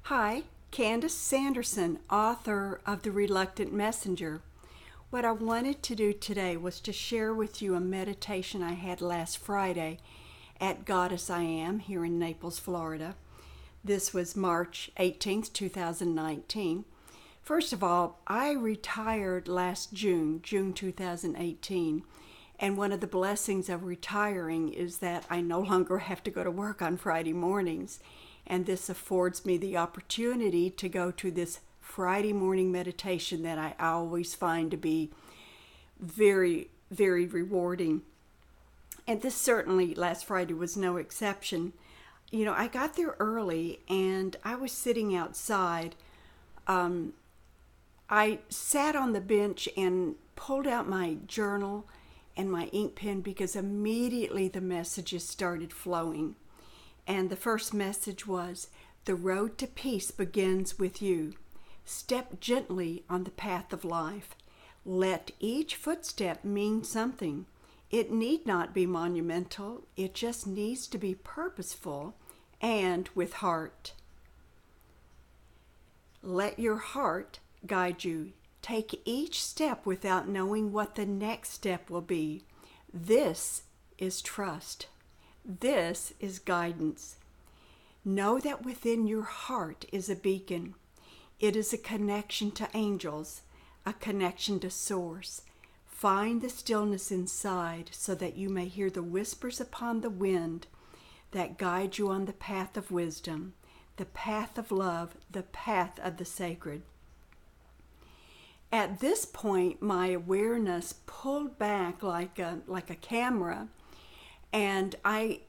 Hi, Candice Sanderson, author of The Reluctant Messenger. What I wanted to do today was to share with you a meditation I had last Friday at Goddess I Am here in Naples, Florida. This was March 18th, 2019. First of all, I retired last June 2018. And one of the blessings of retiring is that I no longer have to go to work on Friday mornings. And this affords me the opportunity to go to this Friday morning meditation that I always find to be very, very rewarding. And this certainly, last Friday was no exception. I got there early and I was sitting outside. I sat on the bench and pulled out my journal and my ink pen because immediately the messages started flowing. And the first message was, "The road to peace begins with you. Step gently on the path of life. Let each footstep mean something. It need not be monumental. It just needs to be purposeful and with heart. Let your heart guide you. Take each step without knowing what the next step will be. This is trust. This is guidance. Know that within your heart is a beacon. It is a connection to angels, a connection to Source. Find the stillness inside so that you may hear the whispers upon the wind that guide you on the path of wisdom, the path of love, the path of the sacred." At this point, my awareness pulled back like a camera, and I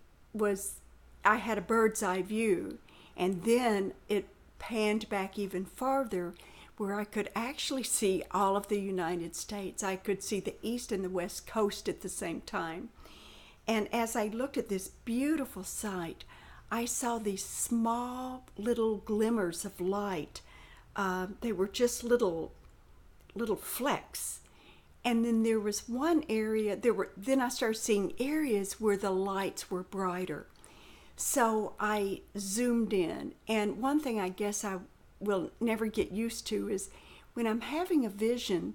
had a bird's eye view, and then it panned back even farther where I could actually see all of the United States. I could see the east and the west coast at the same time. And as I looked at this beautiful sight, I saw these small little glimmers of light. They were just little flecks. And then there was one area, then I started seeing areas where the lights were brighter. So I zoomed in. And one thing I guess I will never get used to is when I'm having a vision,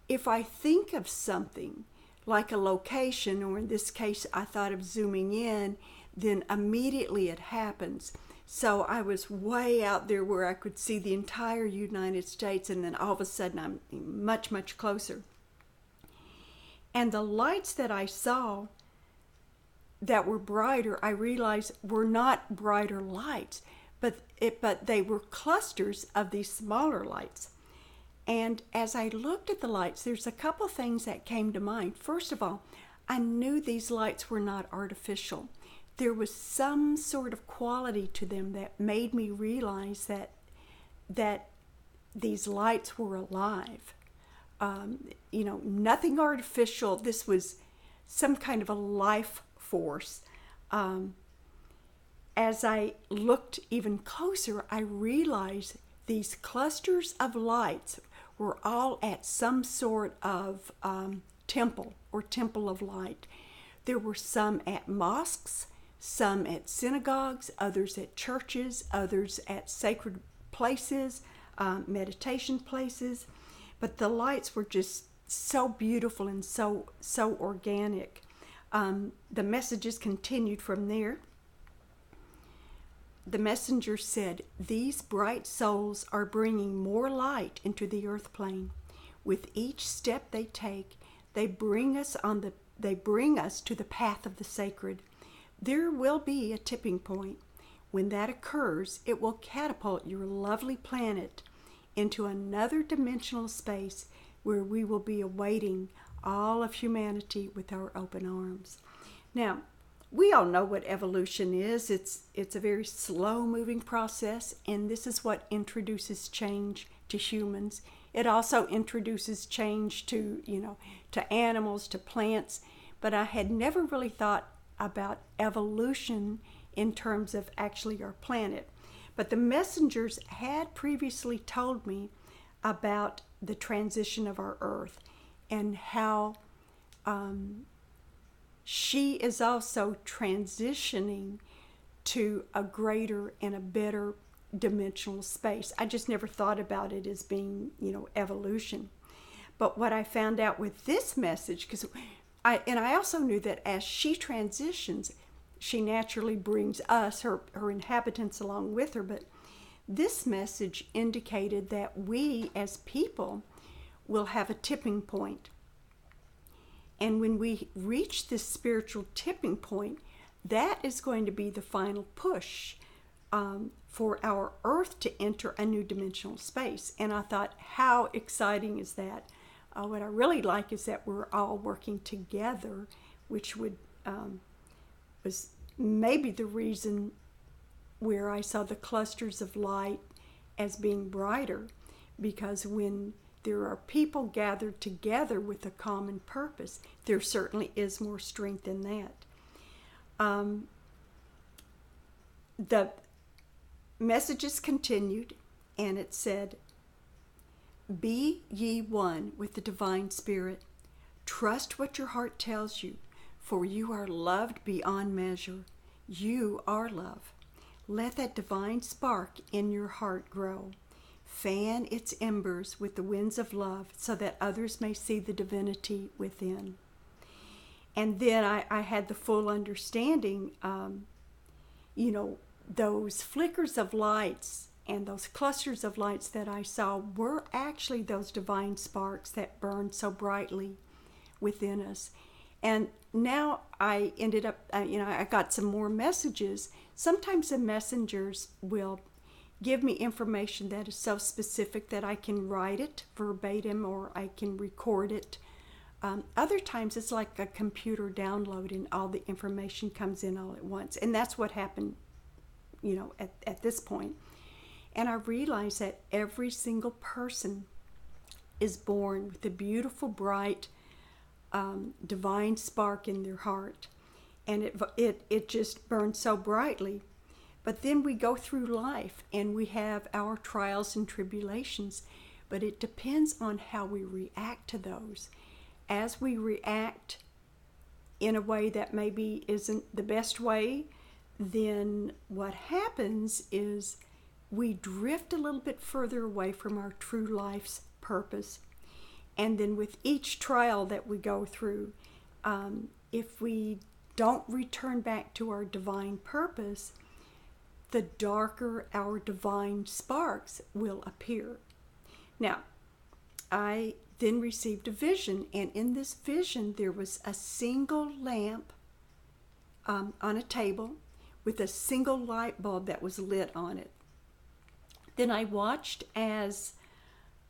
if I think of something like a location, or in this case I thought of zooming in, then immediately it happens. So I was way out there where I could see the entire United States, and then all of a sudden I'm much, much closer. And the lights that I saw that were brighter, I realized were not brighter lights, but they were clusters of these smaller lights. And as I looked at the lights, there's a couple things that came to mind. First of all, I knew these lights were not artificial. There was some sort of quality to them that made me realize that these lights were alive. Nothing artificial. This was some kind of a life force. As I looked even closer, I realized these clusters of lights were all at some sort of temple of light. There were some at mosques, some at synagogues, others at churches, others at sacred places, meditation places. But the lights were just so beautiful and so organic. The messages continued from there. The messenger said, "These bright souls are bringing more light into the earth plane. With each step they take, they bring us to the path of the sacred. There will be a tipping point. When that occurs, it will catapult your lovely planet into another dimensional space where we will be awaiting all of humanity with our open arms." Now, we all know what evolution is. It's a very slow-moving process, and this is what introduces change to humans. It also introduces change to animals, to plants, but I had never really thought about evolution in terms of actually our planet. But the messengers had previously told me about the transition of our Earth and how she is also transitioning to a greater and a better dimensional space. I just never thought about it as being, evolution. But what I found out with this message, because I also knew that as she transitions, she naturally brings us, her inhabitants, along with her. But this message indicated that we as people will have a tipping point. And when we reach this spiritual tipping point, that is going to be the final push for our earth to enter a new dimensional space. And I thought, how exciting is that? What I really like is that we're all working together, which was maybe the reason where I saw the clusters of light as being brighter, because when there are people gathered together with a common purpose, there certainly is more strength in that. The messages continued, and it said, "Be ye one with the divine spirit. Trust what your heart tells you, for you are loved beyond measure. You are love. Let that divine spark in your heart grow. Fan its embers with the winds of love so that others may see the divinity within." And then I had the full understanding, those flickers of lights and those clusters of lights that I saw were actually those divine sparks that burned so brightly within us. And now I ended up, I got some more messages. Sometimes the messengers will give me information that is so specific that I can write it verbatim or I can record it. Other times it's like a computer download and all the information comes in all at once. And that's what happened, at this point. And I realized that every single person is born with a beautiful, bright, divine spark in their heart. And it just burns so brightly. But then we go through life and we have our trials and tribulations. But it depends on how we react to those. As we react in a way that maybe isn't the best way, then what happens is we drift a little bit further away from our true life's purpose. And then with each trial that we go through, if we don't return back to our divine purpose, the darker our divine sparks will appear. Now, I then received a vision, and in this vision there was a single lamp on a table with a single light bulb that was lit on it. Then I watched as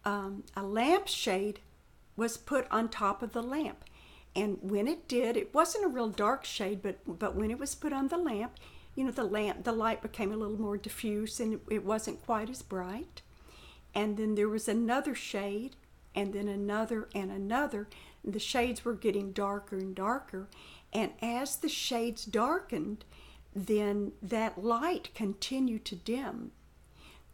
a lampshade was put on top of the lamp. And when it did, it wasn't a real dark shade, but when it was put on the lamp, the light became a little more diffuse and it wasn't quite as bright. And then there was another shade, and then another and another. And the shades were getting darker and darker. And as the shades darkened, then that light continued to dim.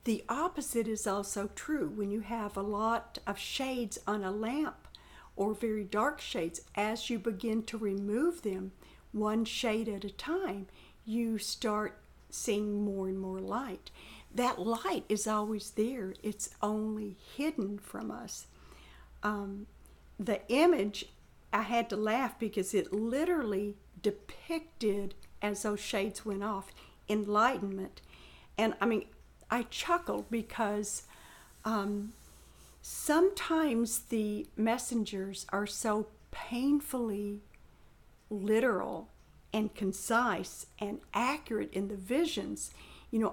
The opposite is also true. When you have a lot of shades on a lamp or very dark shades, as you begin to remove them one shade at a time, you start seeing more and more light. That light is always there. It's only hidden from us. The image, I had to laugh because it literally depicted, as those shades went off, enlightenment. And I chuckled because sometimes the messengers are so painfully literal and concise and accurate in the visions.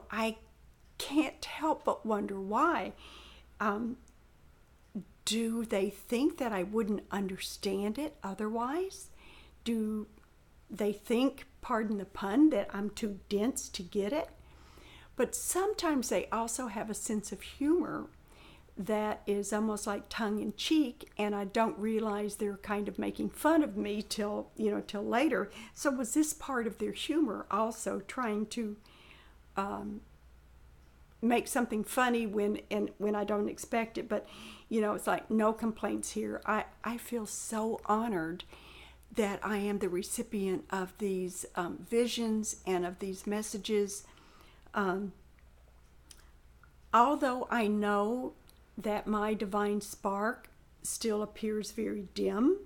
I can't help but wonder why. Do they think that I wouldn't understand it otherwise? Do they think, pardon the pun, that I'm too dense to get it? But sometimes they also have a sense of humor that is almost like tongue-in-cheek, and I don't realize they're kind of making fun of me till later. So was this part of their humor also, trying to make something funny when I don't expect it? But it's like no complaints here. I feel so honored that I am the recipient of these visions and of these messages. Although I know that my divine spark still appears very dim,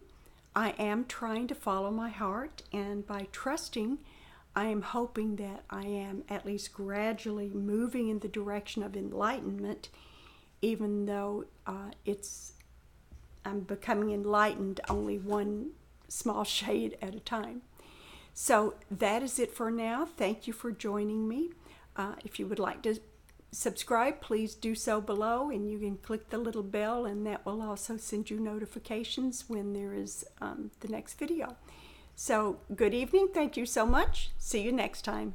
I am trying to follow my heart, and by trusting, I am hoping that I am at least gradually moving in the direction of enlightenment, even though I'm becoming enlightened only one small shade at a time. So that is it for now. Thank you for joining me. If you would like to subscribe, please do so below, and you can click the little bell, and that will also send you notifications when there is the next video. So good evening. Thank you so much. See you next time.